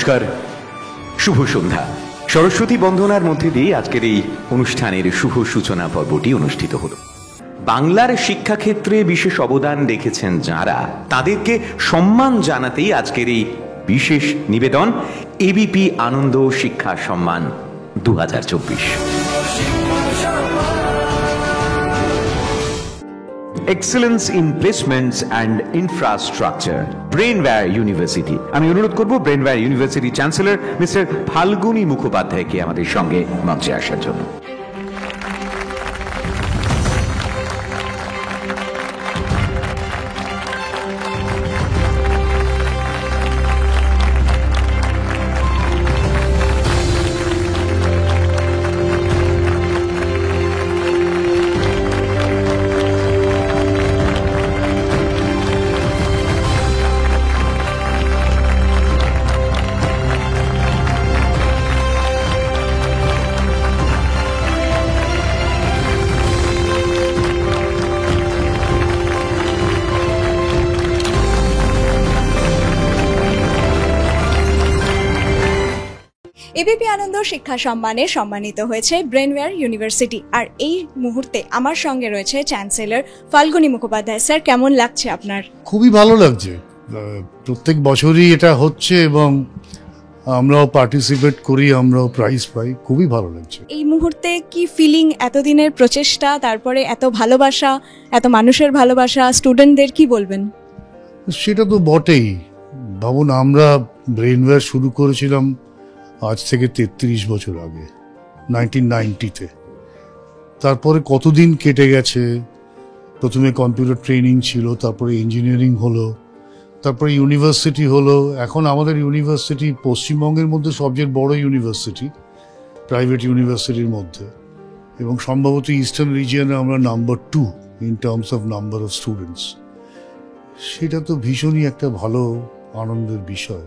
নমস্কার, শুভ সন্ধ্যা। সরস্বতী বন্দনার মধ্যে দিয়ে আজকের এই অনুষ্ঠানের শুভ সূচনা পর্বটি অনুষ্ঠিত হল। বাংলার শিক্ষাক্ষেত্রে বিশেষ অবদান রেখেছেন যাঁরা, তাদেরকে সম্মান জানাতেই আজকের এই বিশেষ নিবেদন ABP Ananda Shiksha Samman 2024। Excellence in placements and infrastructure, Brainware University. আমি অনুরোধ করব Brainware University chancellor mister Falguni মুখোপাধ্যায়কে আমাদের সঙ্গে মঞ্চে আসার জন্য। এবিপি আনন্দ শিক্ষা সম্মানে সম্মানিত হয়েছে ব্রেনওয়্যার ইউনিভার্সিটি। আর এই মুহূর্তে আমার সঙ্গে রয়েছে চ্যান্সেলর ফাল্গুনী মুখোপাধ্যায়। স্যার, কেমন লাগছে আপনার? খুবই ভালো লাগছে। প্রত্যেক বছরই এটা হচ্ছে এবং আমরাও পার্টিসিপেট করি, আমরাও প্রাইজ পাই। খুবই ভালো লাগছে। এই মুহূর্তে কি ফিলিং, এতদিনের প্রচেষ্টা, তারপরে এত ভালোবাসা, এত মানুষের ভালোবাসা, স্টুডেন্টদের কি বলবেন? সেটা তো বটেই। ভাবুন, আমরা ব্রেনওয়্যার শুরু করেছিলাম আজ থেকে 33 বছর আগে, 1990-তে। তারপরে কতদিন কেটে গেছে। প্রথমে কম্পিউটার ট্রেনিং ছিল, তারপরে ইঞ্জিনিয়ারিং হলো, তারপরে ইউনিভার্সিটি হলো। এখন আমাদের ইউনিভার্সিটি পশ্চিমবঙ্গের মধ্যে সবচেয়ে বড় ইউনিভার্সিটি, প্রাইভেট ইউনিভার্সিটির মধ্যে, এবং সম্ভবত ইস্টার্ন রিজিয়নে আমরা number 2 in terms of number of students. সেটা তো ভীষণই একটা ভালো আনন্দের বিষয়।